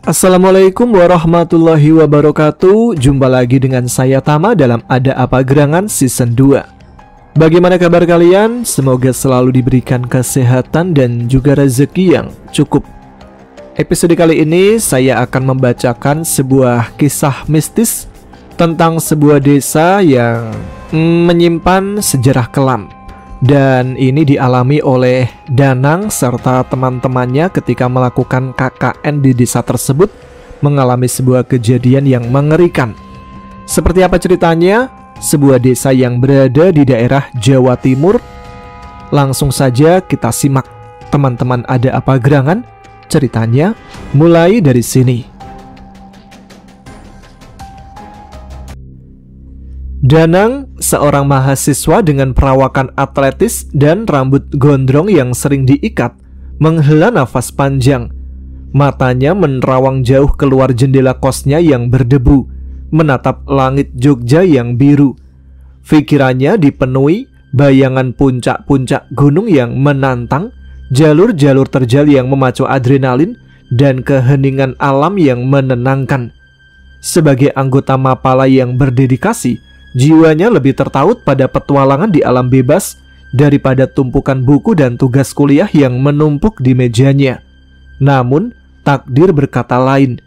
Assalamualaikum warahmatullahi wabarakatuh. Jumpa lagi dengan saya Tama dalam Ada Apa Gerangan Season 2. Bagaimana kabar kalian? Semoga selalu diberikan kesehatan dan juga rezeki yang cukup. Episode kali ini saya akan membacakan sebuah kisah mistis tentang sebuah desa yang menyimpan sejarah kelam. Dan ini dialami oleh Danang serta teman-temannya ketika melakukan KKN di desa tersebut, mengalami sebuah kejadian yang mengerikan. Seperti apa ceritanya? Sebuah desa yang berada di daerah Jawa Timur. Langsung saja kita simak. Teman-teman Ada Apa Gerangan, ceritanya mulai dari sini. Danang, seorang mahasiswa dengan perawakan atletis dan rambut gondrong yang sering diikat, menghela nafas panjang. Matanya menerawang jauh keluar jendela kosnya yang berdebu, menatap langit Jogja yang biru. Pikirannya dipenuhi bayangan puncak-puncak gunung yang menantang, jalur-jalur terjal yang memacu adrenalin, dan keheningan alam yang menenangkan. Sebagai anggota Mapala yang berdedikasi, jiwanya lebih tertaut pada petualangan di alam bebas daripada tumpukan buku dan tugas kuliah yang menumpuk di mejanya. Namun, takdir berkata lain.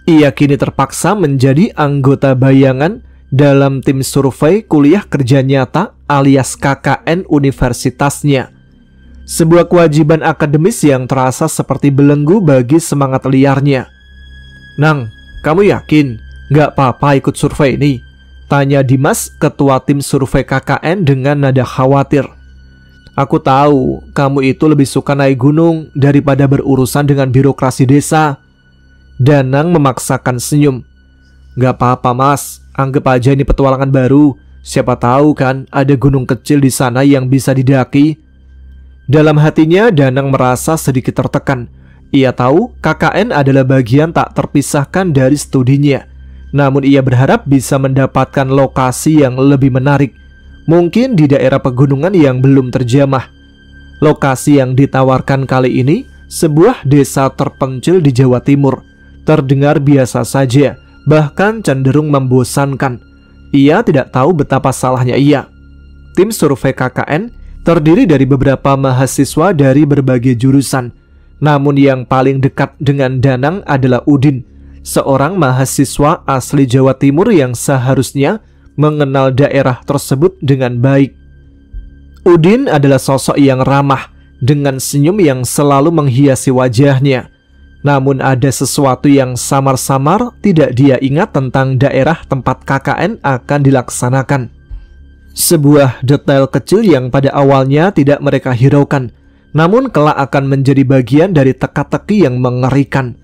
Ia kini terpaksa menjadi anggota bayangan dalam tim survei kuliah kerja nyata alias KKN universitasnya. Sebuah kewajiban akademis yang terasa seperti belenggu bagi semangat liarnya. "Nang, kamu yakin gak apa-apa ikut survei ini?" tanya Dimas, ketua tim survei KKN dengan nada khawatir. "Aku tahu kamu itu lebih suka naik gunung daripada berurusan dengan birokrasi desa." Danang memaksakan senyum. "Gak apa-apa mas, anggap aja ini petualangan baru. Siapa tahu kan ada gunung kecil di sana yang bisa didaki." Dalam hatinya Danang merasa sedikit tertekan. Ia tahu KKN adalah bagian tak terpisahkan dari studinya. Namun ia berharap bisa mendapatkan lokasi yang lebih menarik, mungkin di daerah pegunungan yang belum terjamah. Lokasi yang ditawarkan kali ini sebuah desa terpencil di Jawa Timur. Terdengar biasa saja, bahkan cenderung membosankan. Ia tidak tahu betapa salahnya ia. Tim survei KKN terdiri dari beberapa mahasiswa dari berbagai jurusan. Namun yang paling dekat dengan Danang adalah Udin, seorang mahasiswa asli Jawa Timur yang seharusnya mengenal daerah tersebut dengan baik. Udin adalah sosok yang ramah, dengan senyum yang selalu menghiasi wajahnya. Namun ada sesuatu yang samar-samar tidak dia ingat tentang daerah tempat KKN akan dilaksanakan. Sebuah detail kecil yang pada awalnya tidak mereka hiraukan, namun kelak akan menjadi bagian dari teka-teki yang mengerikan.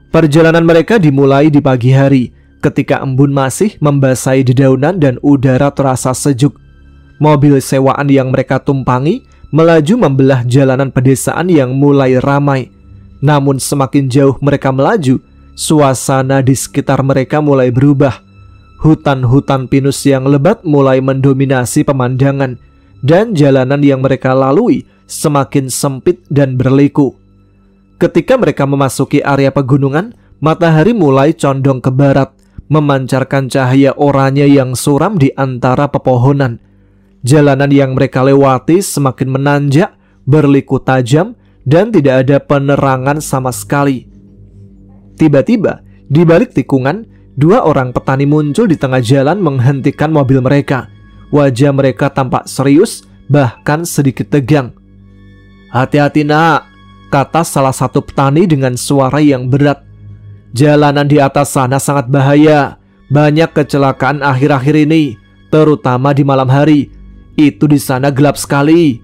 Perjalanan mereka dimulai di pagi hari, ketika embun masih membasahi dedaunan dan udara terasa sejuk. Mobil sewaan yang mereka tumpangi melaju membelah jalanan pedesaan yang mulai ramai. Namun semakin jauh mereka melaju, suasana di sekitar mereka mulai berubah. Hutan-hutan pinus yang lebat mulai mendominasi pemandangan, dan jalanan yang mereka lalui semakin sempit dan berliku. Ketika mereka memasuki area pegunungan, matahari mulai condong ke barat, memancarkan cahaya oranye yang suram di antara pepohonan. Jalanan yang mereka lewati semakin menanjak, berliku tajam, dan tidak ada penerangan sama sekali. Tiba-tiba, di balik tikungan, dua orang petani muncul di tengah jalan menghentikan mobil mereka. Wajah mereka tampak serius, bahkan sedikit tegang. "Hati-hati nak," kata salah satu petani dengan suara yang berat. "Jalanan di atas sana sangat bahaya. Banyak kecelakaan akhir-akhir ini, terutama di malam hari. Itu di sana gelap sekali."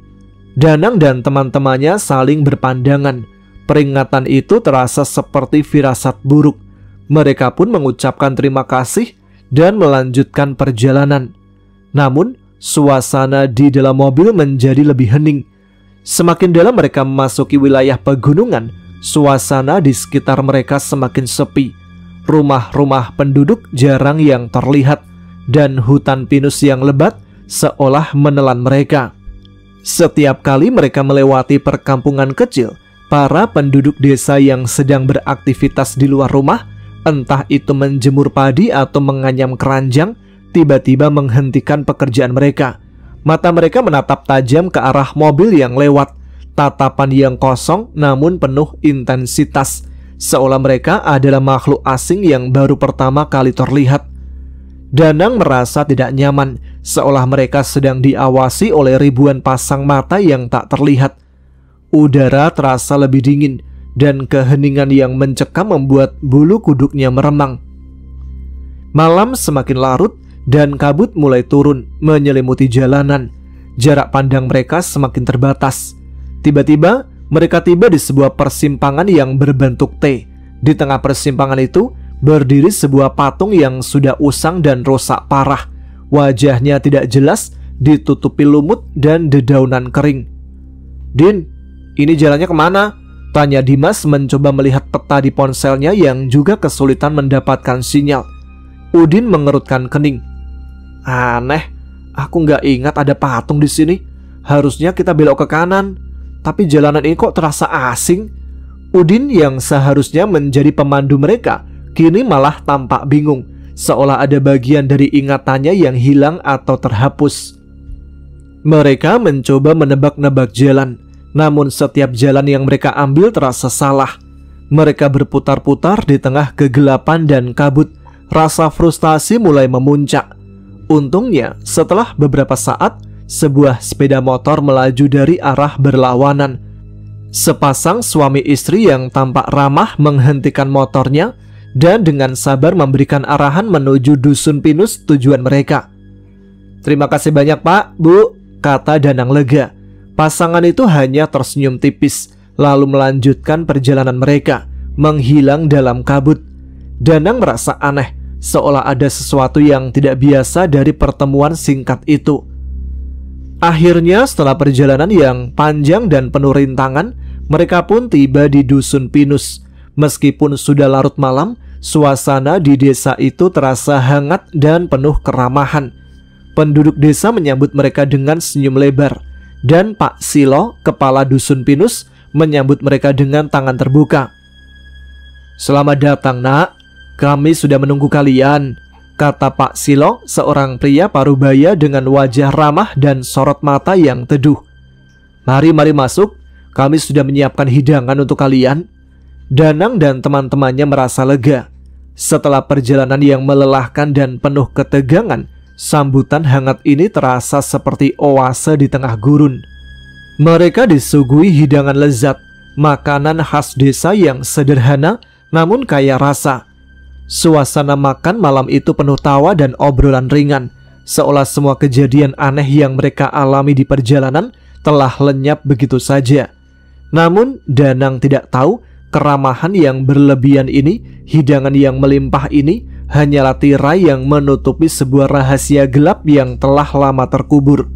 Danang dan teman-temannya saling berpandangan. Peringatan itu terasa seperti firasat buruk. Mereka pun mengucapkan terima kasih dan melanjutkan perjalanan. Namun, suasana di dalam mobil menjadi lebih hening. Semakin dalam mereka memasuki wilayah pegunungan, suasana di sekitar mereka semakin sepi. Rumah-rumah penduduk jarang yang terlihat, dan hutan pinus yang lebat seolah menelan mereka. Setiap kali mereka melewati perkampungan kecil, para penduduk desa yang sedang beraktivitas di luar rumah, entah itu menjemur padi atau menganyam keranjang, tiba-tiba menghentikan pekerjaan mereka. Mata mereka menatap tajam ke arah mobil yang lewat. Tatapan yang kosong namun penuh intensitas, seolah mereka adalah makhluk asing yang baru pertama kali terlihat. Danang merasa tidak nyaman, seolah mereka sedang diawasi oleh ribuan pasang mata yang tak terlihat. Udara terasa lebih dingin, dan keheningan yang mencekam membuat bulu kuduknya meremang. Malam semakin larut, dan kabut mulai turun menyelimuti jalanan. Jarak pandang mereka semakin terbatas. Tiba-tiba mereka tiba di sebuah persimpangan yang berbentuk T. Di tengah persimpangan itu berdiri sebuah patung yang sudah usang dan rusak parah. Wajahnya tidak jelas, ditutupi lumut dan dedaunan kering. "Din, ini jalannya kemana?" tanya Dimas mencoba melihat peta di ponselnya yang juga kesulitan mendapatkan sinyal. Udin mengerutkan kening. "Aneh, aku nggak ingat ada patung di sini. Harusnya kita belok ke kanan. Tapi jalanan ini kok terasa asing." Udin yang seharusnya menjadi pemandu mereka kini malah tampak bingung, seolah ada bagian dari ingatannya yang hilang atau terhapus. Mereka mencoba menebak-nebak jalan, namun setiap jalan yang mereka ambil terasa salah. Mereka berputar-putar di tengah kegelapan dan kabut. Rasa frustasi mulai memuncak. Untungnya setelah beberapa saat sebuah sepeda motor melaju dari arah berlawanan. Sepasang suami istri yang tampak ramah menghentikan motornya dan dengan sabar memberikan arahan menuju dusun pinus tujuan mereka. "Terima kasih banyak Pak, Bu," kata Danang lega. Pasangan itu hanya tersenyum tipis, lalu melanjutkan perjalanan mereka, menghilang dalam kabut. Danang merasa aneh, seolah ada sesuatu yang tidak biasa dari pertemuan singkat itu. Akhirnya setelah perjalanan yang panjang dan penuh rintangan, mereka pun tiba di dusun pinus. Meskipun sudah larut malam, suasana di desa itu terasa hangat dan penuh keramahan. Penduduk desa menyambut mereka dengan senyum lebar, dan Pak Silo, kepala dusun pinus, menyambut mereka dengan tangan terbuka. "Selamat datang, Nak. Kami sudah menunggu kalian," kata Pak Silo, seorang pria parubaya dengan wajah ramah dan sorot mata yang teduh. Mari masuk. Kami sudah menyiapkan hidangan untuk kalian." Danang dan teman-temannya merasa lega. Setelah perjalanan yang melelahkan dan penuh ketegangan, sambutan hangat ini terasa seperti oase di tengah gurun. Mereka disuguhi hidangan lezat, makanan khas desa yang sederhana namun kaya rasa. Suasana makan malam itu penuh tawa dan obrolan ringan, seolah semua kejadian aneh yang mereka alami di perjalanan telah lenyap begitu saja. Namun Danang tidak tahu keramahan yang berlebihan ini, hidangan yang melimpah ini, hanyalah tirai yang menutupi sebuah rahasia gelap yang telah lama terkubur.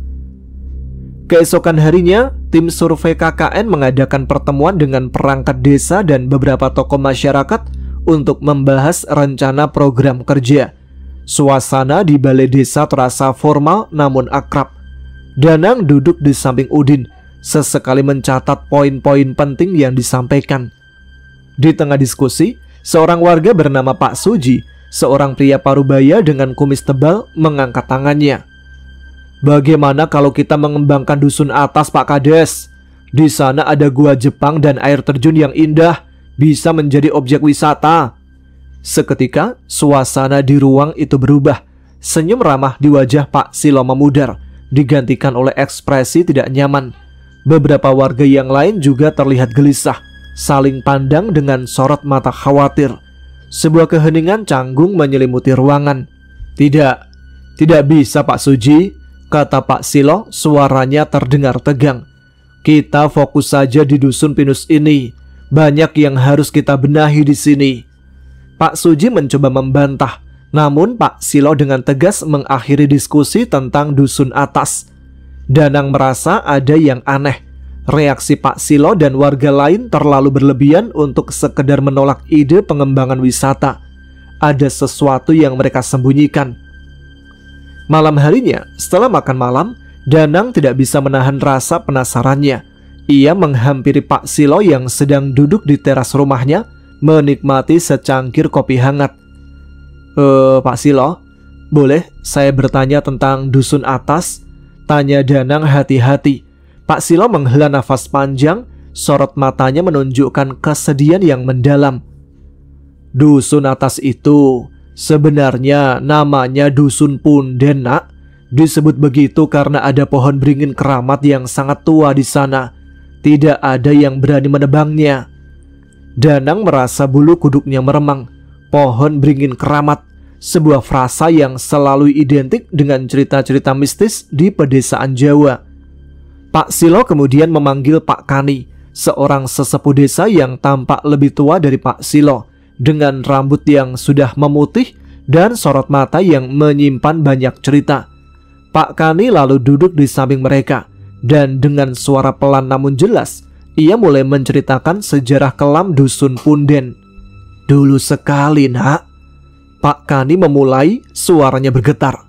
Keesokan harinya, tim survei KKN mengadakan pertemuan dengan perangkat desa dan beberapa tokoh masyarakat untuk membahas rencana program kerja. Suasana di balai desa terasa formal namun akrab. Danang duduk di samping Udin, sesekali mencatat poin-poin penting yang disampaikan. Di tengah diskusi, seorang warga bernama Pak Suji, seorang pria parubaya dengan kumis tebal, mengangkat tangannya. "Bagaimana kalau kita mengembangkan dusun atas, Pak Kades? Di sana ada gua Jepang dan air terjun yang indah, bisa menjadi objek wisata." Seketika, suasana di ruang itu berubah. Senyum ramah di wajah Pak Silo memudar, digantikan oleh ekspresi tidak nyaman. Beberapa warga yang lain juga terlihat gelisah, saling pandang dengan sorot mata khawatir. Sebuah keheningan canggung menyelimuti ruangan. Tidak bisa Pak Suji," kata Pak Silo, suaranya terdengar tegang. "Kita fokus saja di dusun pinus ini. Banyak yang harus kita benahi di sini." Pak Suji mencoba membantah, namun Pak Silo dengan tegas mengakhiri diskusi tentang dusun atas. Danang merasa ada yang aneh. Reaksi Pak Silo dan warga lain terlalu berlebihan untuk sekedar menolak ide pengembangan wisata. Ada sesuatu yang mereka sembunyikan. Malam harinya, setelah makan malam, Danang tidak bisa menahan rasa penasarannya. Ia menghampiri Pak Silo yang sedang duduk di teras rumahnya, menikmati secangkir kopi hangat. Pak Silo, boleh saya bertanya tentang dusun atas? Tanya Danang hati-hati. Pak Silo menghela nafas panjang, sorot matanya menunjukkan kesedihan yang mendalam. Dusun atas itu sebenarnya namanya Dusun Punden, Nak. Disebut begitu karena ada pohon beringin keramat yang sangat tua di sana. Tidak ada yang berani menebangnya. Danang merasa bulu kuduknya meremang. Pohon beringin keramat, sebuah frasa yang selalu identik dengan cerita-cerita mistis di pedesaan Jawa. Pak Silo kemudian memanggil Pak Kani, seorang sesepuh desa yang tampak lebih tua dari Pak Silo, dengan rambut yang sudah memutih dan sorot mata yang menyimpan banyak cerita. Pak Kani lalu duduk di samping mereka, dan dengan suara pelan namun jelas, ia mulai menceritakan sejarah kelam Dusun Punden. Dulu sekali, Nak. Pak Kani memulai, suaranya bergetar.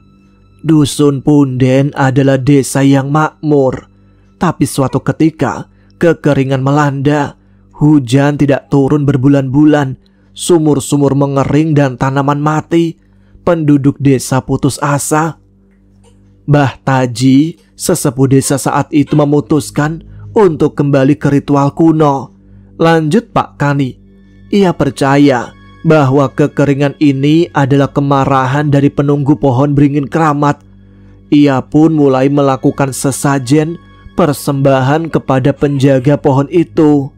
Dusun Punden adalah desa yang makmur. Tapi suatu ketika, kekeringan melanda. Hujan tidak turun berbulan-bulan. Sumur-sumur mengering dan tanaman mati. Penduduk desa putus asa. Mbah Taji, sesepuh desa saat itu memutuskan untuk kembali ke ritual kuno. Lanjut Pak Kani. Ia percaya bahwa kekeringan ini adalah kemarahan dari penunggu pohon beringin keramat. Ia pun mulai melakukan sesajen persembahan kepada penjaga pohon itu.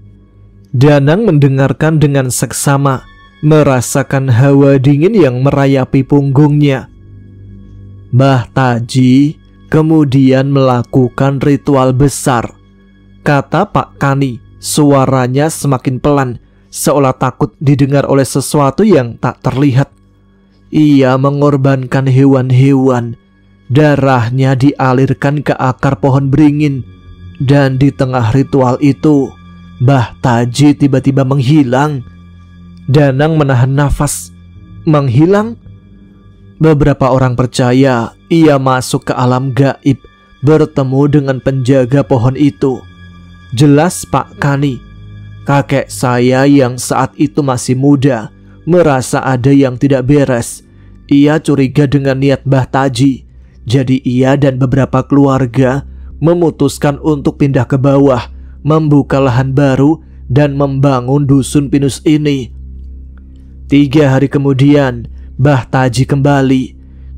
Danang mendengarkan dengan seksama, merasakan hawa dingin yang merayapi punggungnya. Mbah Taji kemudian melakukan ritual besar, kata Pak Kani, suaranya semakin pelan, seolah takut didengar oleh sesuatu yang tak terlihat. Ia mengorbankan hewan-hewan, darahnya dialirkan ke akar pohon beringin, dan di tengah ritual itu, Mbah Taji tiba-tiba menghilang. Danang menahan nafas. Menghilang? Beberapa orang percaya ia masuk ke alam gaib, bertemu dengan penjaga pohon itu. Jelas Pak Kani, kakek saya yang saat itu masih muda merasa ada yang tidak beres. Ia curiga dengan niat Mbah Taji. Jadi ia dan beberapa keluarga memutuskan untuk pindah ke bawah, membuka lahan baru dan membangun dusun pinus ini. 3 hari kemudian Mbah Taji kembali.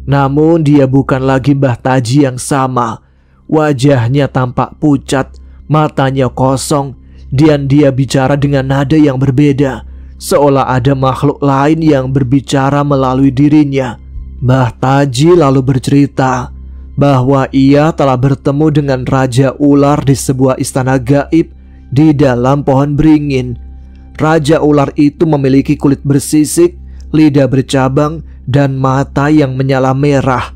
Namun dia bukan lagi Mbah Taji yang sama. Wajahnya tampak pucat, matanya kosong, dan dia bicara dengan nada yang berbeda, seolah ada makhluk lain yang berbicara melalui dirinya. Mbah Taji lalu bercerita bahwa ia telah bertemu dengan Raja Ular di sebuah istana gaib di dalam pohon beringin. Raja Ular itu memiliki kulit bersisik, lidah bercabang, dan mata yang menyala merah.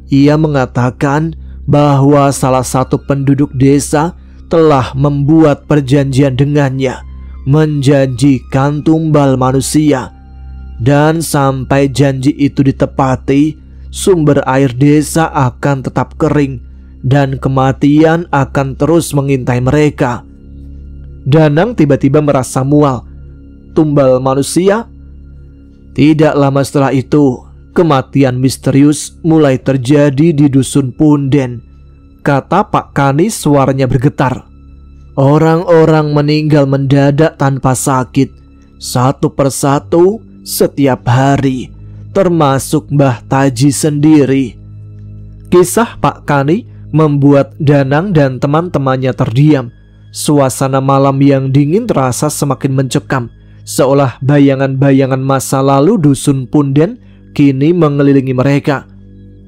Ia mengatakan bahwa salah satu penduduk desa telah membuat perjanjian dengannya, menjanjikan tumbal manusia. Dan sampai janji itu ditepati, sumber air desa akan tetap kering dan kematian akan terus mengintai mereka. Danang tiba-tiba merasa mual. Tumbal manusia? Tidak lama setelah itu, kematian misterius mulai terjadi di Dusun Punden, kata Pak Kani, suaranya bergetar. Orang-orang meninggal mendadak tanpa sakit, satu persatu setiap hari, termasuk Mbah Taji sendiri. Kisah Pak Kani membuat Danang dan teman-temannya terdiam. Suasana malam yang dingin terasa semakin mencekam, seolah bayangan-bayangan masa lalu Dusun Punden kini mengelilingi mereka.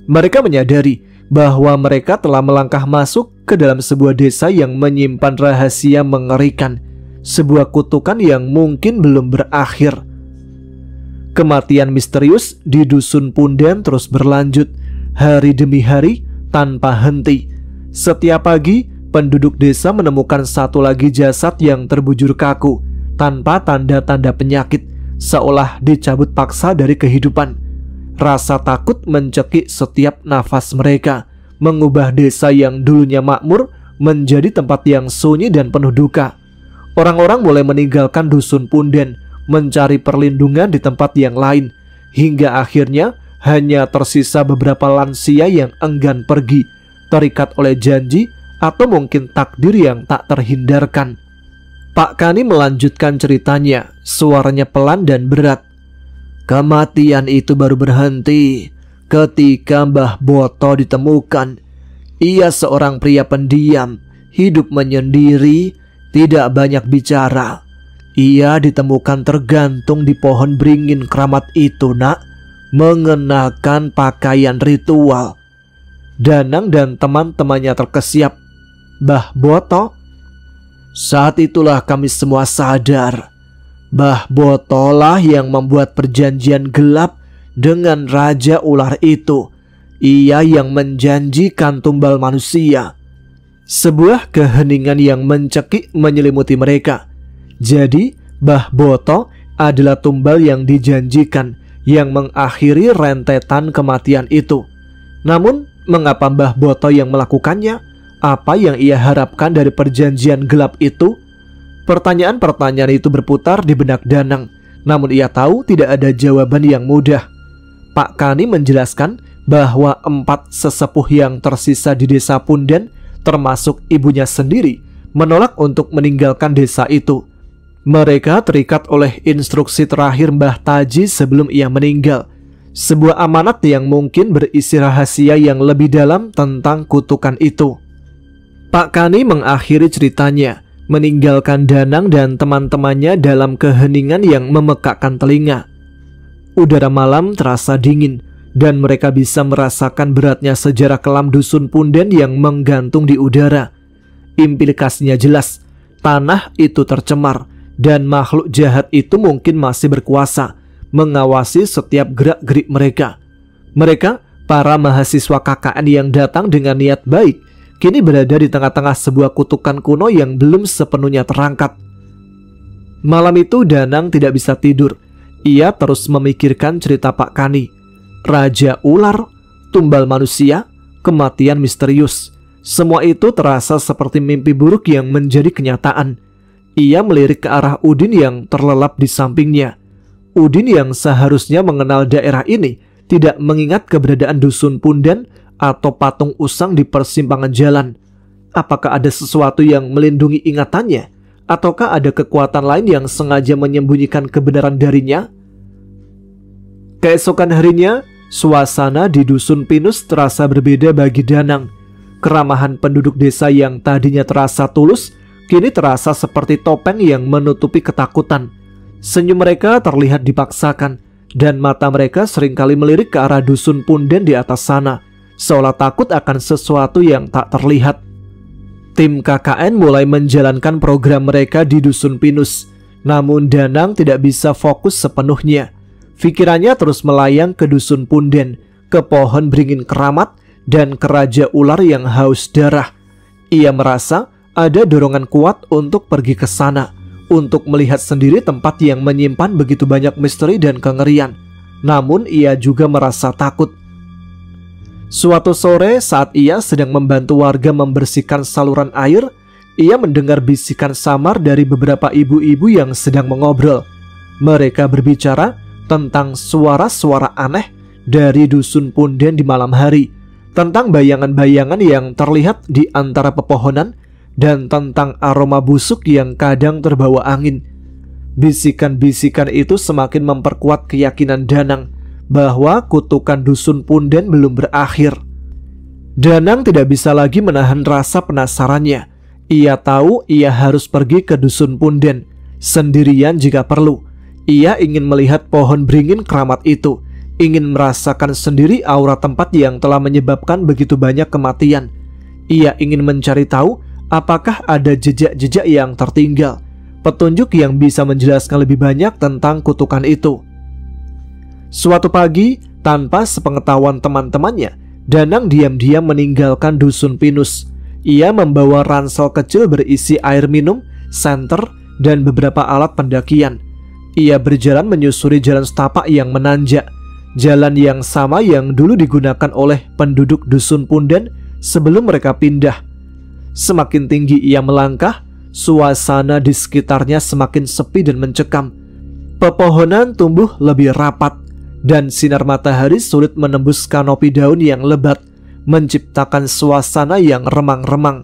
Mereka menyadari bahwa mereka telah melangkah masuk ke dalam sebuah desa yang menyimpan rahasia mengerikan, sebuah kutukan yang mungkin belum berakhir. Kematian misterius di Dusun Punden terus berlanjut, hari demi hari tanpa henti. Setiap pagi, penduduk desa menemukan satu lagi jasad yang terbujur kaku, tanpa tanda-tanda penyakit, seolah dicabut paksa dari kehidupan. Rasa takut mencekik setiap nafas mereka, mengubah desa yang dulunya makmur menjadi tempat yang sunyi dan penuh duka. Orang-orang mulai meninggalkan dusun punden, mencari perlindungan di tempat yang lain, hingga akhirnya hanya tersisa beberapa lansia yang enggan pergi, terikat oleh janji atau mungkin takdir yang tak terhindarkan. Pak Kani melanjutkan ceritanya, suaranya pelan dan berat. Kematian itu baru berhenti ketika Mbah Boto ditemukan. Ia seorang pria pendiam, hidup menyendiri, tidak banyak bicara. Ia ditemukan tergantung di pohon beringin keramat itu, nak, mengenakan pakaian ritual. Danang dan teman-temannya terkesiap. Mbah Boto? Saat itulah kami semua sadar. Mbah Boto lah yang membuat perjanjian gelap dengan Raja Ular itu. Ia yang menjanjikan tumbal manusia. Sebuah keheningan yang mencekik menyelimuti mereka. Jadi Mbah Boto adalah tumbal yang dijanjikan, yang mengakhiri rentetan kematian itu. Namun mengapa Mbah Boto yang melakukannya? Apa yang ia harapkan dari perjanjian gelap itu? Pertanyaan-pertanyaan itu berputar di benak Danang. Namun ia tahu tidak ada jawaban yang mudah. Pak Kani menjelaskan bahwa 4 sesepuh yang tersisa di desa Punden, termasuk ibunya sendiri, menolak untuk meninggalkan desa itu. Mereka terikat oleh instruksi terakhir Mbah Taji sebelum ia meninggal. Sebuah amanat yang mungkin berisi rahasia yang lebih dalam tentang kutukan itu. Pak Kani mengakhiri ceritanya, meninggalkan Danang dan teman-temannya dalam keheningan yang memekakkan telinga. Udara malam terasa dingin, dan mereka bisa merasakan beratnya sejarah kelam dusun Punden yang menggantung di udara. Implikasinya jelas, tanah itu tercemar, dan makhluk jahat itu mungkin masih berkuasa, mengawasi setiap gerak-gerik mereka. Mereka, para mahasiswa KKN yang datang dengan niat baik, kini berada di tengah-tengah sebuah kutukan kuno yang belum sepenuhnya terangkat. Malam itu Danang tidak bisa tidur. Ia terus memikirkan cerita Pak Kani. Raja Ular, tumbal manusia, kematian misterius. Semua itu terasa seperti mimpi buruk yang menjadi kenyataan. Ia melirik ke arah Udin yang terlelap di sampingnya. Udin yang seharusnya mengenal daerah ini tidak mengingat keberadaan dusun Punden atau patung usang di persimpangan jalan. Apakah ada sesuatu yang melindungi ingatannya? Ataukah ada kekuatan lain yang sengaja menyembunyikan kebenaran darinya? Keesokan harinya, suasana di dusun Pinus terasa berbeda bagi Danang. Keramahan penduduk desa yang tadinya terasa tulus, kini terasa seperti topeng yang menutupi ketakutan. Senyum mereka terlihat dipaksakan, dan mata mereka seringkali melirik ke arah dusun Punden di atas sana, seolah takut akan sesuatu yang tak terlihat. Tim KKN mulai menjalankan program mereka di dusun Pinus. Namun Danang tidak bisa fokus sepenuhnya. Pikirannya terus melayang ke dusun Punden, ke pohon beringin keramat, dan ke Raja Ular yang haus darah. Ia merasa ada dorongan kuat untuk pergi ke sana, untuk melihat sendiri tempat yang menyimpan begitu banyak misteri dan kengerian. Namun ia juga merasa takut. Suatu sore saat ia sedang membantu warga membersihkan saluran air, ia mendengar bisikan samar dari beberapa ibu-ibu yang sedang mengobrol. Mereka berbicara tentang suara-suara aneh dari dusun Punden di malam hari, tentang bayangan-bayangan yang terlihat di antara pepohonan, dan tentang aroma busuk yang kadang terbawa angin. Bisikan-bisikan itu semakin memperkuat keyakinan Danang bahwa kutukan dusun Punden belum berakhir. Danang tidak bisa lagi menahan rasa penasarannya. Ia tahu ia harus pergi ke dusun Punden, sendirian jika perlu. Ia ingin melihat pohon beringin keramat itu, ingin merasakan sendiri aura tempat yang telah menyebabkan begitu banyak kematian. Ia ingin mencari tahu apakah ada jejak-jejak yang tertinggal, petunjuk yang bisa menjelaskan lebih banyak tentang kutukan itu. Suatu pagi, tanpa sepengetahuan teman-temannya, Danang diam-diam meninggalkan dusun Pinus. Ia membawa ransel kecil berisi air minum, senter, dan beberapa alat pendakian. Ia berjalan menyusuri jalan setapak yang menanjak, jalan yang sama yang dulu digunakan oleh penduduk dusun Punden sebelum mereka pindah. Semakin tinggi ia melangkah, suasana di sekitarnya semakin sepi dan mencekam. Pepohonan tumbuh lebih rapat, dan sinar matahari sulit menembus kanopi daun yang lebat, menciptakan suasana yang remang-remang.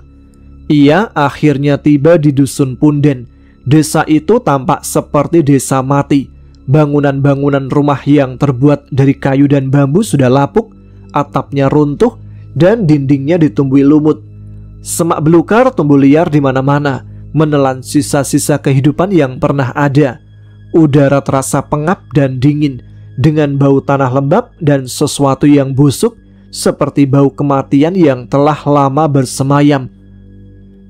Ia akhirnya tiba di Dusun Punden. Desa itu tampak seperti desa mati. Bangunan-bangunan rumah yang terbuat dari kayu dan bambu sudah lapuk, atapnya runtuh, dan dindingnya ditumbuhi lumut. Semak belukar tumbuh liar di mana-mana, menelan sisa-sisa kehidupan yang pernah ada. Udara terasa pengap dan dingin, dengan bau tanah lembab dan sesuatu yang busuk, seperti bau kematian yang telah lama bersemayam.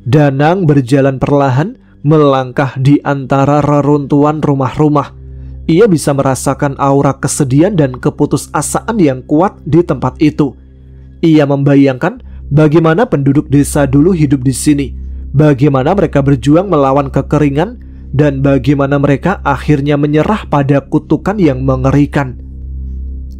Danang berjalan perlahan, melangkah di antara reruntuhan rumah-rumah. Ia bisa merasakan aura kesedihan dan keputusasaan yang kuat di tempat itu. Ia membayangkan bagaimana penduduk desa dulu hidup di sini, bagaimana mereka berjuang melawan kekeringan, dan bagaimana mereka akhirnya menyerah pada kutukan yang mengerikan.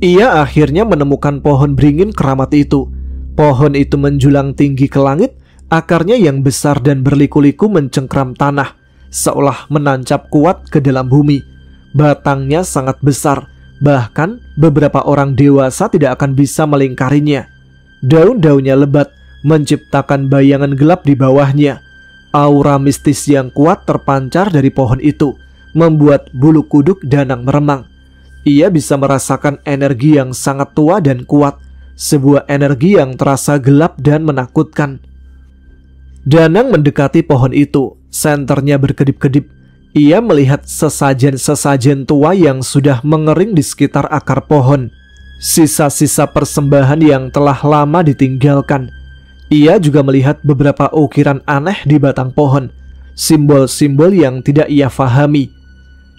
Ia akhirnya menemukan pohon beringin keramat itu. Pohon itu menjulang tinggi ke langit, akarnya yang besar dan berliku-liku mencengkram tanah, seolah menancap kuat ke dalam bumi. Batangnya sangat besar, bahkan beberapa orang dewasa tidak akan bisa melingkarinya. Daun-daunnya lebat, menciptakan bayangan gelap di bawahnya. Aura mistis yang kuat terpancar dari pohon itu, membuat bulu kuduk Danang meremang. Ia bisa merasakan energi yang sangat tua dan kuat, sebuah energi yang terasa gelap dan menakutkan. Danang mendekati pohon itu, senternya berkedip-kedip. Ia melihat sesajen-sesajen tua yang sudah mengering di sekitar akar pohon, sisa-sisa persembahan yang telah lama ditinggalkan. Ia juga melihat beberapa ukiran aneh di batang pohon, simbol-simbol yang tidak ia fahami.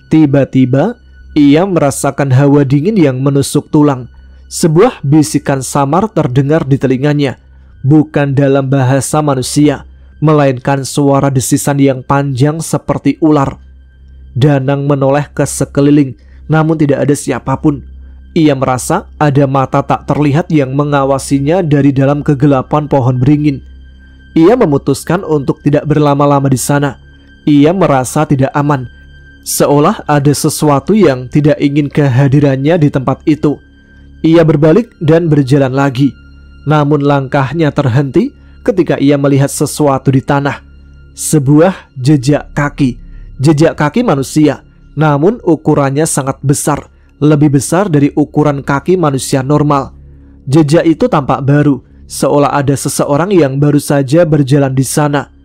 Tiba-tiba, ia merasakan hawa dingin yang menusuk tulang. Sebuah bisikan samar terdengar di telinganya, bukan dalam bahasa manusia, melainkan suara desisan yang panjang seperti ular. Danang menoleh ke sekeliling, namun tidak ada siapapun. Ia merasa ada mata tak terlihat yang mengawasinya dari dalam kegelapan pohon beringin. Ia memutuskan untuk tidak berlama-lama di sana. Ia merasa tidak aman, seolah ada sesuatu yang tidak ingin kehadirannya di tempat itu. Ia berbalik dan berjalan lagi, namun langkahnya terhenti ketika ia melihat sesuatu di tanah. Sebuah jejak kaki. Jejak kaki manusia, namun ukurannya sangat besar, lebih besar dari ukuran kaki manusia normal. Jejak itu tampak baru, seolah ada seseorang yang baru saja berjalan di sana.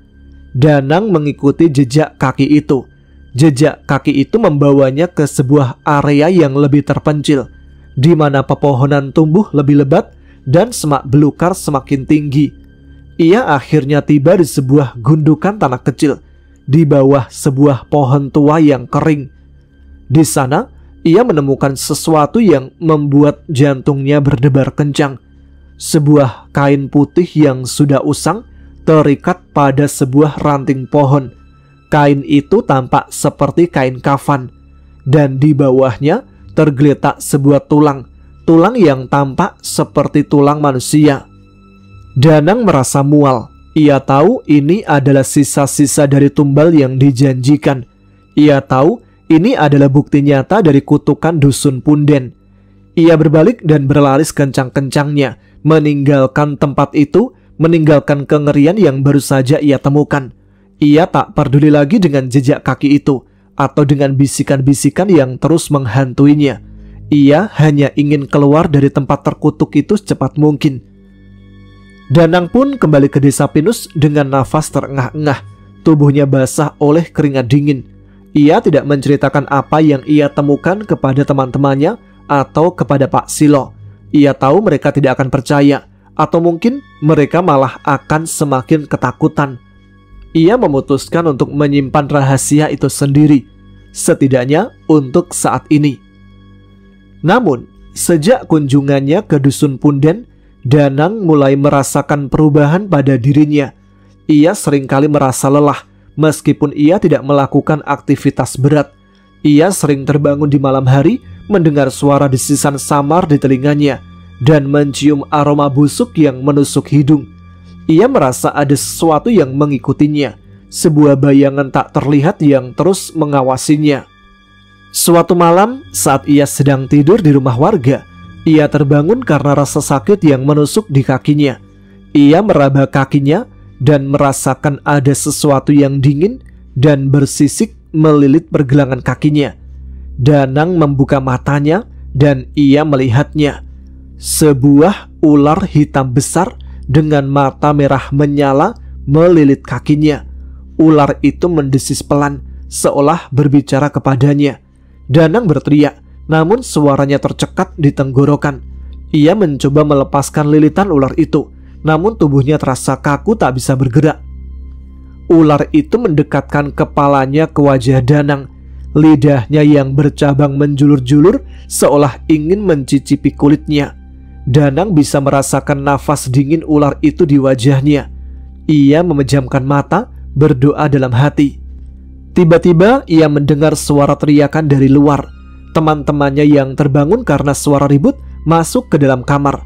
Danang mengikuti jejak kaki itu. Jejak kaki itu membawanya ke sebuah area yang lebih terpencil, di mana pepohonan tumbuh lebih lebat dan semak belukar semakin tinggi. Ia akhirnya tiba di sebuah gundukan tanah kecil, di bawah sebuah pohon tua yang kering. Di sana, ia menemukan sesuatu yang membuat jantungnya berdebar kencang. Sebuah kain putih yang sudah usang terikat pada sebuah ranting pohon. Kain itu tampak seperti kain kafan, dan di bawahnya tergeletak sebuah tulang yang tampak seperti tulang manusia. Danang merasa mual. Ia tahu ini adalah sisa-sisa dari tumbal yang dijanjikan. Ia tahu ini adalah bukti nyata dari kutukan Dusun Punden. Ia berbalik dan berlari kencang-kencangnya, meninggalkan tempat itu, meninggalkan kengerian yang baru saja ia temukan. Ia tak peduli lagi dengan jejak kaki itu, atau dengan bisikan-bisikan yang terus menghantuinya. Ia hanya ingin keluar dari tempat terkutuk itu secepat mungkin. Danang pun kembali ke desa Pinus dengan nafas terengah-engah. Tubuhnya basah oleh keringat dingin. Ia tidak menceritakan apa yang ia temukan kepada teman-temannya atau kepada Pak Silo. Ia tahu mereka tidak akan percaya, atau mungkin mereka malah akan semakin ketakutan. Ia memutuskan untuk menyimpan rahasia itu sendiri, setidaknya untuk saat ini. Namun, sejak kunjungannya ke Dusun Punden, Danang mulai merasakan perubahan pada dirinya. Ia seringkali merasa lelah, meskipun ia tidak melakukan aktivitas berat. Ia sering terbangun di malam hari, mendengar suara desisan samar di telinganya, dan mencium aroma busuk yang menusuk hidung. Ia merasa ada sesuatu yang mengikutinya, sebuah bayangan tak terlihat yang terus mengawasinya. Suatu malam saat ia sedang tidur di rumah warga, ia terbangun karena rasa sakit yang menusuk di kakinya. Ia meraba kakinya dan merasakan ada sesuatu yang dingin dan bersisik melilit pergelangan kakinya. Danang membuka matanya dan ia melihatnya. Sebuah ular hitam besar dengan mata merah menyala melilit kakinya. Ular itu mendesis pelan seolah berbicara kepadanya. Danang berteriak, namun suaranya tercekat di tenggorokan. Ia mencoba melepaskan lilitan ular itu, namun tubuhnya terasa kaku tak bisa bergerak. Ular itu mendekatkan kepalanya ke wajah Danang. Lidahnya yang bercabang menjulur-julur seolah ingin mencicipi kulitnya. Danang bisa merasakan nafas dingin ular itu di wajahnya. Ia memejamkan mata, berdoa dalam hati. Tiba-tiba ia mendengar suara teriakan dari luar. Teman-temannya yang terbangun karena suara ribut masuk ke dalam kamar.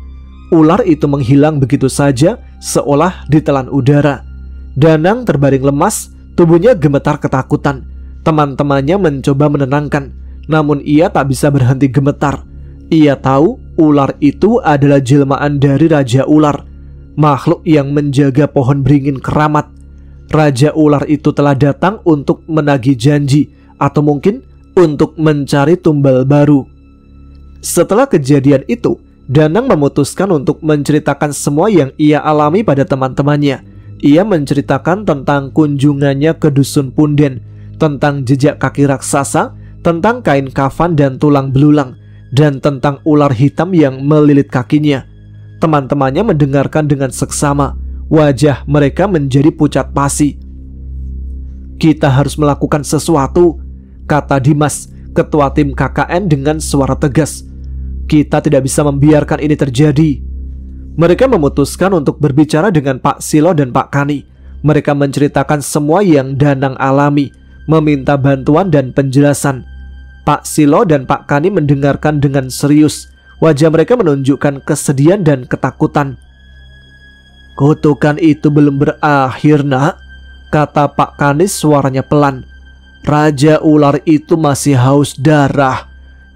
Ular itu menghilang begitu saja seolah ditelan udara. Danang terbaring lemas, tubuhnya gemetar ketakutan. Teman-temannya mencoba menenangkan, namun ia tak bisa berhenti gemetar. Ia tahu ular itu adalah jelmaan dari Raja Ular, makhluk yang menjaga pohon beringin keramat. Raja Ular itu telah datang untuk menagih janji, atau mungkin untuk mencari tumbal baru. Setelah kejadian itu, Danang memutuskan untuk menceritakan semua yang ia alami pada teman-temannya. Ia menceritakan tentang kunjungannya ke Dusun Punden, tentang jejak kaki raksasa, tentang kain kafan dan tulang belulang, dan tentang ular hitam yang melilit kakinya. Teman-temannya mendengarkan dengan seksama. Wajah mereka menjadi pucat pasi. "Kita harus melakukan sesuatu," kata Dimas, ketua tim KKN dengan suara tegas. "Kita tidak bisa membiarkan ini terjadi." Mereka memutuskan untuk berbicara dengan Pak Silo dan Pak Kani. Mereka menceritakan semua yang Danang alami, meminta bantuan dan penjelasan. Pak Silo dan Pak Kani mendengarkan dengan serius. Wajah mereka menunjukkan kesedihan dan ketakutan. "Kutukan itu belum berakhir, Nak," kata Pak Kani suaranya pelan. "Raja Ular itu masih haus darah.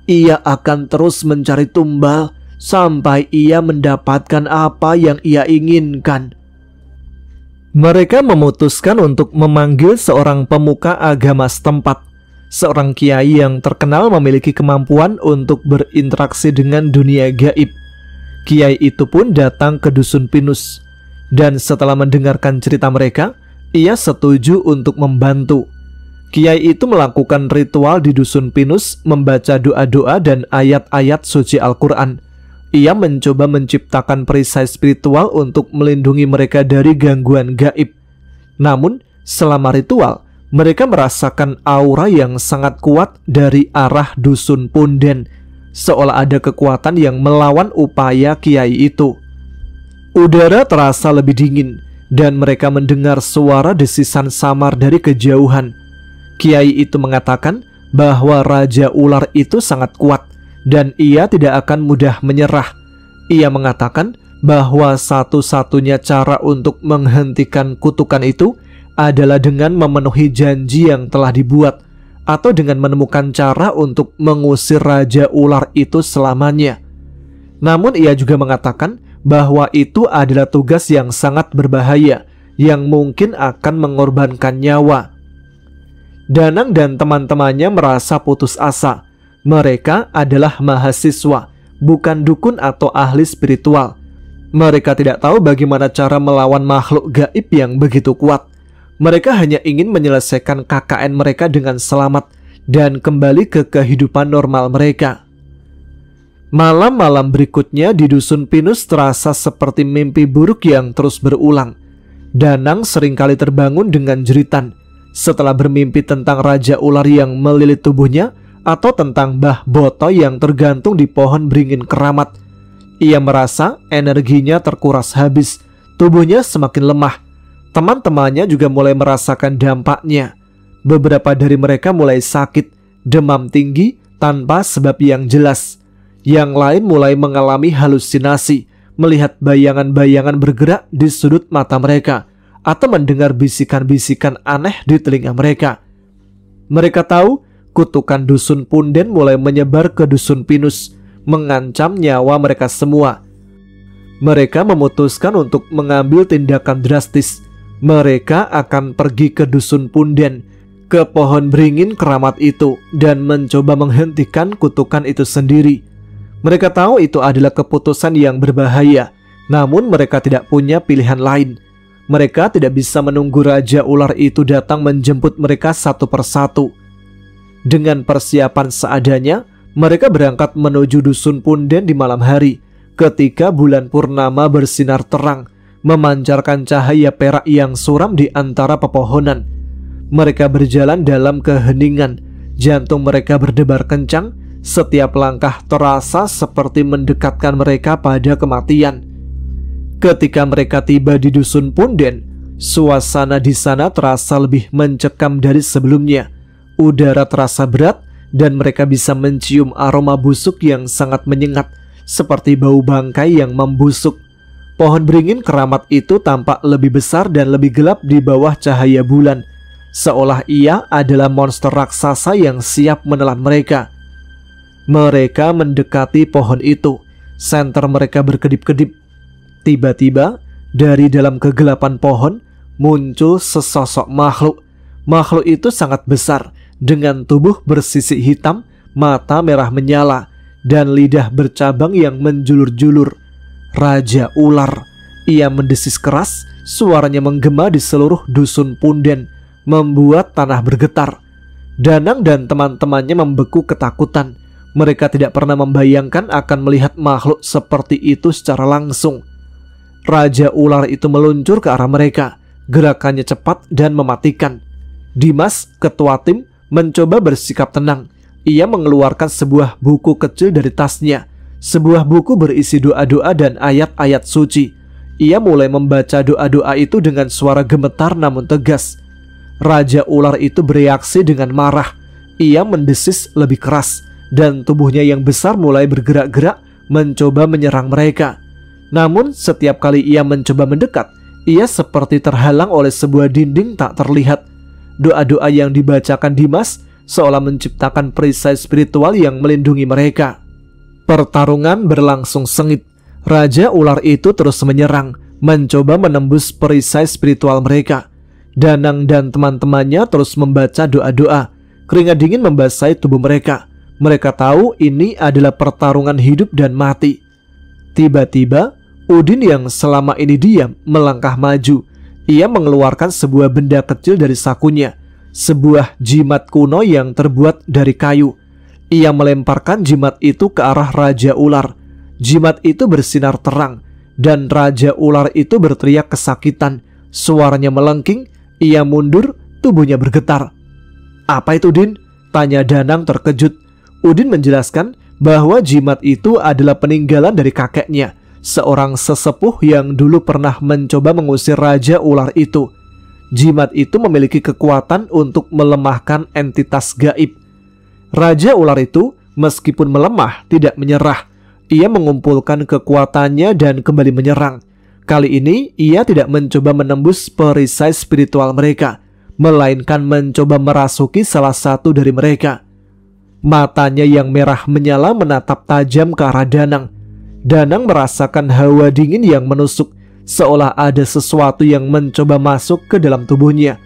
Ia akan terus mencari tumbal sampai ia mendapatkan apa yang ia inginkan." Mereka memutuskan untuk memanggil seorang pemuka agama setempat, seorang kiai yang terkenal memiliki kemampuan untuk berinteraksi dengan dunia gaib. Kiai itu pun datang ke Dusun Pinus, dan setelah mendengarkan cerita mereka, ia setuju untuk membantu. Kiai itu melakukan ritual di Dusun Pinus, membaca doa-doa dan ayat-ayat suci Al-Quran. Ia mencoba menciptakan perisai spiritual untuk melindungi mereka dari gangguan gaib. Namun, selama ritual, mereka merasakan aura yang sangat kuat dari arah Dusun Punden, seolah ada kekuatan yang melawan upaya kiai itu. Udara terasa lebih dingin, dan mereka mendengar suara desisan samar dari kejauhan. Kiai itu mengatakan bahwa Raja Ular itu sangat kuat, dan ia tidak akan mudah menyerah. Ia mengatakan bahwa satu-satunya cara untuk menghentikan kutukan itu adalah dengan memenuhi janji yang telah dibuat, atau dengan menemukan cara untuk mengusir Raja Ular itu selamanya. Namun ia juga mengatakan bahwa itu adalah tugas yang sangat berbahaya, yang mungkin akan mengorbankan nyawa. Danang dan teman-temannya merasa putus asa. Mereka adalah mahasiswa, bukan dukun atau ahli spiritual. Mereka tidak tahu bagaimana cara melawan makhluk gaib yang begitu kuat. Mereka hanya ingin menyelesaikan KKN mereka dengan selamat dan kembali ke kehidupan normal mereka. Malam-malam berikutnya di Dusun Pinus terasa seperti mimpi buruk yang terus berulang. Danang seringkali terbangun dengan jeritan setelah bermimpi tentang Raja Ular yang melilit tubuhnya, atau tentang Mbah Boto yang tergantung di pohon beringin keramat. Ia merasa energinya terkuras habis, tubuhnya semakin lemah. Teman-temannya juga mulai merasakan dampaknya. Beberapa dari mereka mulai sakit, demam tinggi tanpa sebab yang jelas. Yang lain mulai mengalami halusinasi, melihat bayangan-bayangan bergerak di sudut mata mereka, atau mendengar bisikan-bisikan aneh di telinga mereka. Mereka tahu kutukan dusun punden mulai menyebar ke dusun pinus, mengancam nyawa mereka semua. Mereka memutuskan untuk mengambil tindakan drastis. Mereka akan pergi ke dusun punden, ke pohon beringin keramat itu, dan mencoba menghentikan kutukan itu sendiri. Mereka tahu itu adalah keputusan yang berbahaya, namun mereka tidak punya pilihan lain. Mereka tidak bisa menunggu Raja Ular itu datang menjemput mereka satu persatu. Dengan persiapan seadanya, mereka berangkat menuju dusun punden di malam hari, ketika bulan purnama bersinar terang, memancarkan cahaya perak yang suram di antara pepohonan. Mereka berjalan dalam keheningan, jantung mereka berdebar kencang, setiap langkah terasa seperti mendekatkan mereka pada kematian. Ketika mereka tiba di dusun punden, suasana di sana terasa lebih mencekam dari sebelumnya. Udara terasa berat dan mereka bisa mencium aroma busuk yang sangat menyengat, seperti bau bangkai yang membusuk. Pohon beringin keramat itu tampak lebih besar dan lebih gelap di bawah cahaya bulan, seolah ia adalah monster raksasa yang siap menelan mereka. Mereka mendekati pohon itu, senter mereka berkedip-kedip. Tiba-tiba, dari dalam kegelapan pohon, muncul sesosok makhluk. Makhluk itu sangat besar, dengan tubuh bersisik hitam, mata merah menyala, dan lidah bercabang yang menjulur-julur. Raja Ular. Ia mendesis keras, suaranya menggema di seluruh dusun punden, membuat tanah bergetar. Danang dan teman-temannya membeku ketakutan. Mereka tidak pernah membayangkan akan melihat makhluk seperti itu secara langsung. Raja Ular itu meluncur ke arah mereka. Gerakannya cepat dan mematikan. Dimas, ketua tim, mencoba bersikap tenang. Ia mengeluarkan sebuah buku kecil dari tasnya. Sebuah buku berisi doa-doa dan ayat-ayat suci. Ia mulai membaca doa-doa itu dengan suara gemetar namun tegas. Raja Ular itu bereaksi dengan marah. Ia mendesis lebih keras, dan tubuhnya yang besar mulai bergerak-gerak mencoba menyerang mereka. Namun setiap kali ia mencoba mendekat, ia seperti terhalang oleh sebuah dinding tak terlihat. Doa-doa yang dibacakan Dimas seolah menciptakan perisai spiritual yang melindungi mereka. Pertarungan berlangsung sengit. Raja Ular itu terus menyerang, mencoba menembus perisai spiritual mereka. Danang dan teman-temannya terus membaca doa-doa. Keringat dingin membasahi tubuh mereka. Mereka tahu ini adalah pertarungan hidup dan mati. Tiba-tiba, Udin yang selama ini diam melangkah maju. Ia mengeluarkan sebuah benda kecil dari sakunya, sebuah jimat kuno yang terbuat dari kayu. Ia melemparkan jimat itu ke arah Raja Ular. Jimat itu bersinar terang, dan Raja Ular itu berteriak kesakitan. Suaranya melengking, ia mundur, tubuhnya bergetar. "Apa itu, Din?" tanya Danang terkejut. Udin menjelaskan bahwa jimat itu adalah peninggalan dari kakeknya, seorang sesepuh yang dulu pernah mencoba mengusir Raja Ular itu. Jimat itu memiliki kekuatan untuk melemahkan entitas gaib. Raja Ular itu meskipun melemah tidak menyerah. Ia mengumpulkan kekuatannya dan kembali menyerang. Kali ini ia tidak mencoba menembus perisai spiritual mereka, melainkan mencoba merasuki salah satu dari mereka. Matanya yang merah menyala menatap tajam ke arah Danang. Danang merasakan hawa dingin yang menusuk, seolah ada sesuatu yang mencoba masuk ke dalam tubuhnya.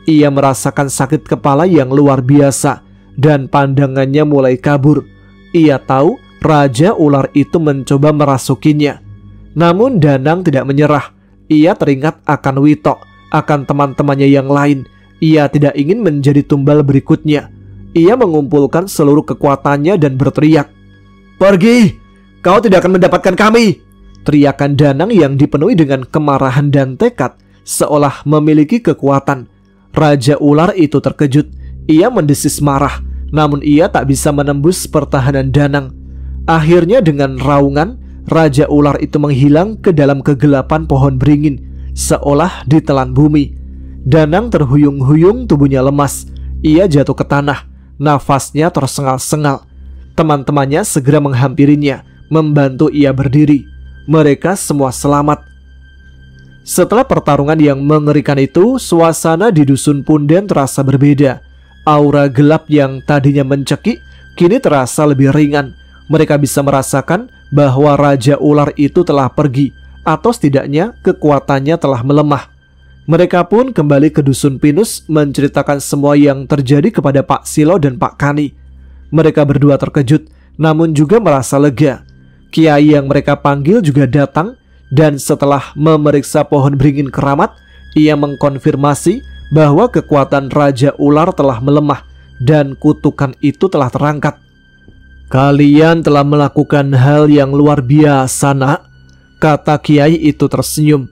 Ia merasakan sakit kepala yang luar biasa, dan pandangannya mulai kabur. Ia tahu Raja Ular itu mencoba merasukinya. Namun Danang tidak menyerah. Ia teringat akan Wito, akan teman-temannya yang lain. Ia tidak ingin menjadi tumbal berikutnya. Ia mengumpulkan seluruh kekuatannya dan berteriak, "Pergi! Kau tidak akan mendapatkan kami!" Teriakan Danang yang dipenuhi dengan kemarahan dan tekad, seolah memiliki kekuatan. Raja Ular itu terkejut. Ia mendesis marah, namun ia tak bisa menembus pertahanan Danang. Akhirnya dengan raungan, Raja Ular itu menghilang ke dalam kegelapan pohon beringin, seolah ditelan bumi. Danang terhuyung-huyung, tubuhnya lemas. Ia jatuh ke tanah, nafasnya tersengal-sengal. Teman-temannya segera menghampirinya, membantu ia berdiri. mereka semua selamat. Setelah pertarungan yang mengerikan itu, suasana di Dusun Punden terasa berbeda. Aura gelap yang tadinya mencekik kini terasa lebih ringan. Mereka bisa merasakan bahwa Raja Ular itu telah pergi, atau setidaknya kekuatannya telah melemah. Mereka pun kembali ke Dusun Pinus menceritakan semua yang terjadi kepada Pak Silo dan Pak Kani. Mereka berdua terkejut, namun juga merasa lega. Kiai yang mereka panggil juga datang, dan setelah memeriksa pohon beringin keramat, ia mengkonfirmasi bahwa kekuatan Raja Ular telah melemah dan kutukan itu telah terangkat. "Kalian telah melakukan hal yang luar biasa, nak," kata kiai itu tersenyum.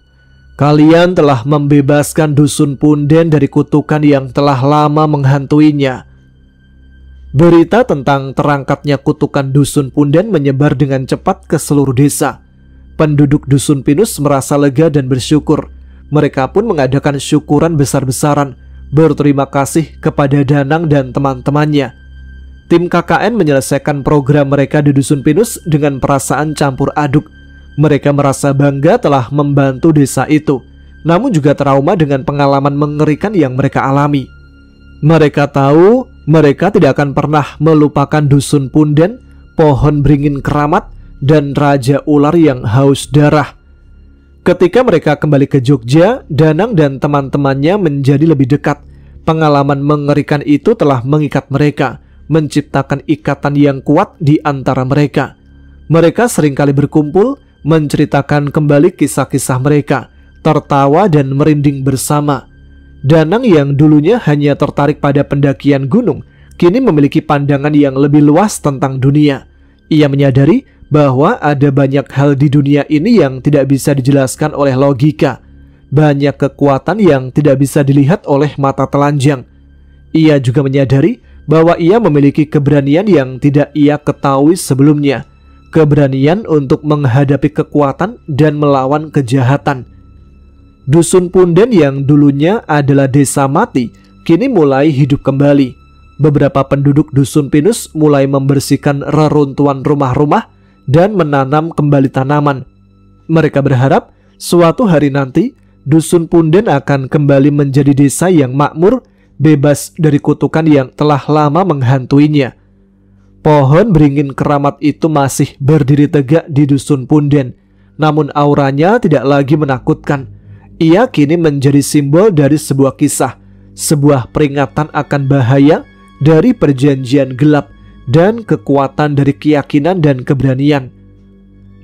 "Kalian telah membebaskan Dusun Punden dari kutukan yang telah lama menghantuinya." Berita tentang terangkatnya kutukan Dusun Punden menyebar dengan cepat ke seluruh desa. Penduduk Dusun Pinus merasa lega dan bersyukur. Mereka pun mengadakan syukuran besar-besaran, berterima kasih kepada Danang dan teman-temannya. Tim KKN menyelesaikan program mereka di Dusun Pinus dengan perasaan campur aduk. Mereka merasa bangga telah membantu desa itu, namun juga trauma dengan pengalaman mengerikan yang mereka alami. Mereka tahu mereka tidak akan pernah melupakan Dusun Punden, pohon beringin keramat, dan Raja Ular yang haus darah. Ketika mereka kembali ke Jogja, Danang dan teman-temannya menjadi lebih dekat. Pengalaman mengerikan itu telah mengikat mereka, menciptakan ikatan yang kuat di antara mereka. Mereka seringkali berkumpul, menceritakan kembali kisah-kisah mereka, tertawa dan merinding bersama. Danang yang dulunya hanya tertarik pada pendakian gunung, kini memiliki pandangan yang lebih luas tentang dunia. Ia menyadari bahwa ada banyak hal di dunia ini yang tidak bisa dijelaskan oleh logika. Banyak kekuatan yang tidak bisa dilihat oleh mata telanjang. Ia juga menyadari bahwa ia memiliki keberanian yang tidak ia ketahui sebelumnya. Keberanian untuk menghadapi kekuatan dan melawan kejahatan. Dusun Punden yang dulunya adalah desa mati, kini mulai hidup kembali. Beberapa penduduk Dusun Pinus mulai membersihkan reruntuhan rumah-rumah dan menanam kembali tanaman. Mereka berharap suatu hari nanti Dusun Punden akan kembali menjadi desa yang makmur, bebas dari kutukan yang telah lama menghantuinya. Pohon beringin keramat itu masih berdiri tegak di Dusun Punden, namun auranya tidak lagi menakutkan. Ia kini menjadi simbol dari sebuah kisah, sebuah peringatan akan bahaya dari perjanjian gelap dan kekuatan dari keyakinan dan keberanian.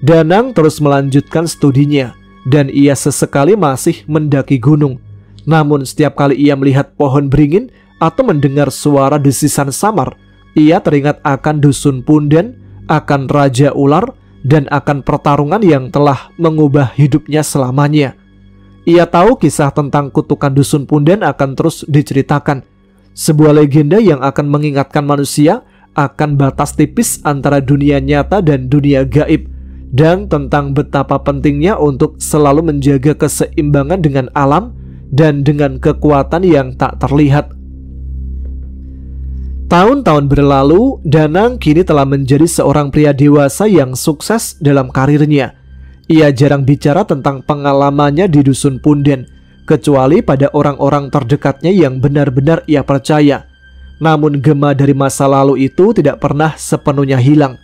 Danang terus melanjutkan studinya, dan ia sesekali masih mendaki gunung. Namun setiap kali ia melihat pohon beringin atau mendengar suara desisan samar, ia teringat akan Dusun Punden, akan Raja Ular, dan akan pertarungan yang telah mengubah hidupnya selamanya. Ia tahu kisah tentang kutukan Dusun Punden akan terus diceritakan. Sebuah legenda yang akan mengingatkan manusia akan batas tipis antara dunia nyata dan dunia gaib, dan tentang betapa pentingnya untuk selalu menjaga keseimbangan dengan alam dan dengan kekuatan yang tak terlihat. Tahun-tahun berlalu, Danang kini telah menjadi seorang pria dewasa yang sukses dalam karirnya. Ia jarang bicara tentang pengalamannya di Dusun Punden, kecuali pada orang-orang terdekatnya yang benar-benar ia percaya. Namun gema dari masa lalu itu tidak pernah sepenuhnya hilang.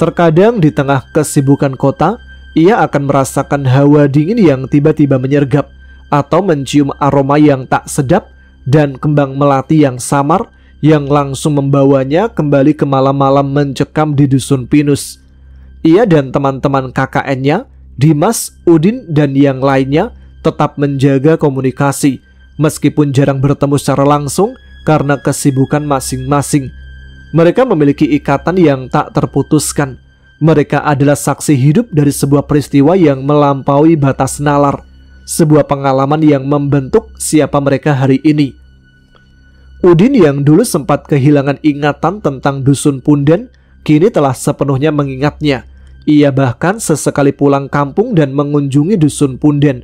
Terkadang di tengah kesibukan kota, ia akan merasakan hawa dingin yang tiba-tiba menyergap, atau mencium aroma yang tak sedap dan kembang melati yang samar yang langsung membawanya kembali ke malam-malam mencekam di Dusun Pinus. Ia dan teman-teman KKN-nya, Dimas, Udin, dan yang lainnya tetap menjaga komunikasi, meskipun jarang bertemu secara langsung karena kesibukan masing-masing. Mereka memiliki ikatan yang tak terputuskan. Mereka adalah saksi hidup dari sebuah peristiwa yang melampaui batas nalar, sebuah pengalaman yang membentuk siapa mereka hari ini. Udin yang dulu sempat kehilangan ingatan tentang Dusun Punden, kini telah sepenuhnya mengingatnya. Ia bahkan sesekali pulang kampung dan mengunjungi Dusun Punden.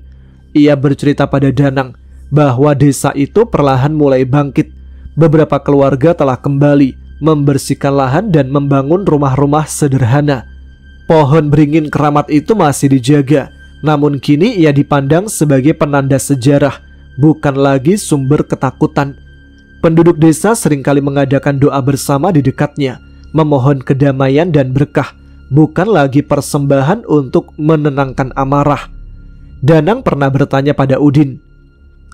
Ia bercerita pada Danang bahwa desa itu perlahan mulai bangkit. Beberapa keluarga telah kembali membersihkan lahan dan membangun rumah-rumah sederhana. Pohon beringin keramat itu masih dijaga, namun kini ia dipandang sebagai penanda sejarah, bukan lagi sumber ketakutan. Penduduk desa seringkali mengadakan doa bersama di dekatnya, memohon kedamaian dan berkah, bukan lagi persembahan untuk menenangkan amarah. Danang pernah bertanya pada Udin,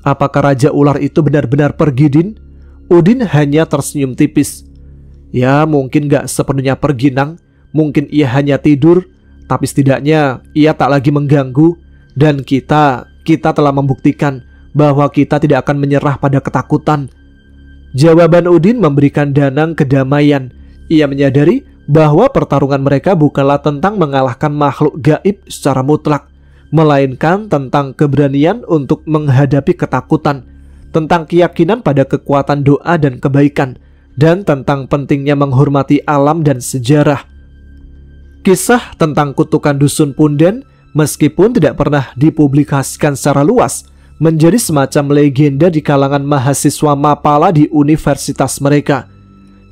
"Apakah Raja Ular itu benar-benar pergi, Din?" Udin hanya tersenyum tipis. "Ya, mungkin gak sepenuhnya pergi, Nang. Mungkin ia hanya tidur, tapi setidaknya ia tak lagi mengganggu. Dan kita telah membuktikan bahwa kita tidak akan menyerah pada ketakutan." Jawaban Udin memberikan Danang kedamaian. Ia menyadari bahwa pertarungan mereka bukanlah tentang mengalahkan makhluk gaib secara mutlak, melainkan tentang keberanian untuk menghadapi ketakutan, tentang keyakinan pada kekuatan doa dan kebaikan, dan tentang pentingnya menghormati alam dan sejarah. Kisah tentang kutukan Dusun Punden, meskipun tidak pernah dipublikasikan secara luas, menjadi semacam legenda di kalangan mahasiswa Mapala di universitas mereka.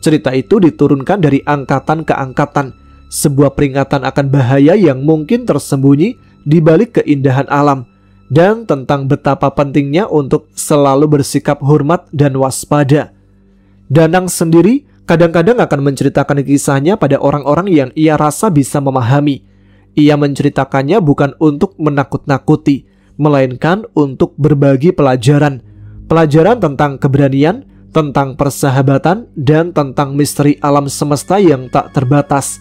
Cerita itu diturunkan dari angkatan ke angkatan, sebuah peringatan akan bahaya yang mungkin tersembunyi di balik keindahan alam, dan tentang betapa pentingnya untuk selalu bersikap hormat dan waspada. Danang sendiri kadang-kadang akan menceritakan kisahnya pada orang-orang yang ia rasa bisa memahami. Ia menceritakannya bukan untuk menakut-nakuti, melainkan untuk berbagi pelajaran. Pelajaran tentang keberanian, tentang persahabatan, dan tentang misteri alam semesta yang tak terbatas.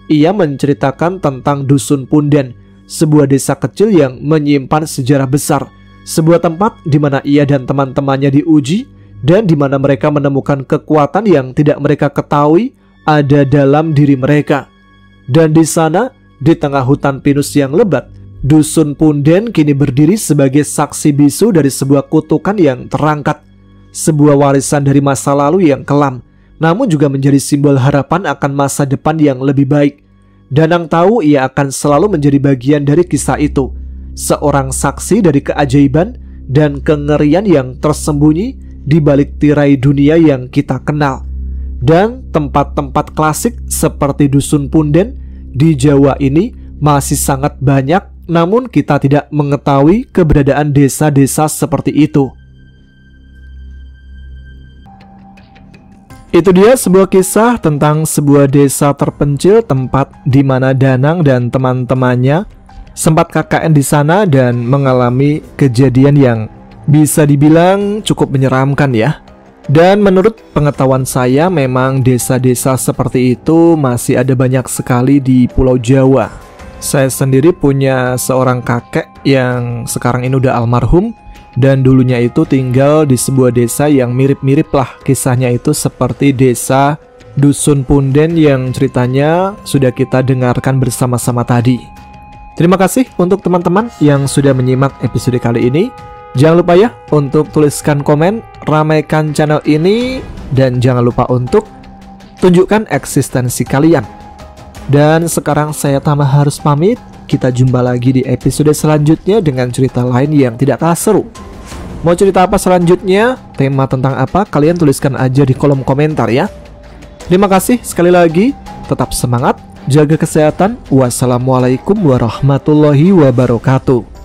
Ia menceritakan tentang Dusun Punden, sebuah desa kecil yang menyimpan sejarah besar, sebuah tempat di mana ia dan teman-temannya diuji, dan di mana mereka menemukan kekuatan yang tidak mereka ketahui ada dalam diri mereka. Dan di sana, di tengah hutan pinus yang lebat, Dusun Punden kini berdiri sebagai saksi bisu dari sebuah kutukan yang terangkat, sebuah warisan dari masa lalu yang kelam, namun juga menjadi simbol harapan akan masa depan yang lebih baik. Danang tahu ia akan selalu menjadi bagian dari kisah itu, seorang saksi dari keajaiban dan kengerian yang tersembunyi di balik tirai dunia yang kita kenal. Dan tempat-tempat klasik seperti Dusun Punden di Jawa ini masih sangat banyak, namun kita tidak mengetahui keberadaan desa-desa seperti itu. Itu dia sebuah kisah tentang sebuah desa terpencil, tempat di mana Danang dan teman-temannya sempat KKN di sana dan mengalami kejadian yang bisa dibilang cukup menyeramkan ya. Dan menurut pengetahuan saya, memang desa-desa seperti itu masih ada banyak sekali di Pulau Jawa. Saya sendiri punya seorang kakek yang sekarang ini udah almarhum, dan dulunya itu tinggal di sebuah desa yang mirip-mirip lah kisahnya itu seperti desa Dusun Punden yang ceritanya sudah kita dengarkan bersama-sama tadi. Terima kasih untuk teman-teman yang sudah menyimak episode kali ini. Jangan lupa ya untuk tuliskan komen, ramaikan channel ini, dan jangan lupa untuk tunjukkan eksistensi kalian. Dan sekarang saya Tama harus pamit. Kita jumpa lagi di episode selanjutnya dengan cerita lain yang tidak kalah seru. Mau cerita apa selanjutnya? Tema tentang apa? Kalian tuliskan aja di kolom komentar ya. Terima kasih sekali lagi. Tetap semangat, jaga kesehatan. Wassalamualaikum warahmatullahi wabarakatuh.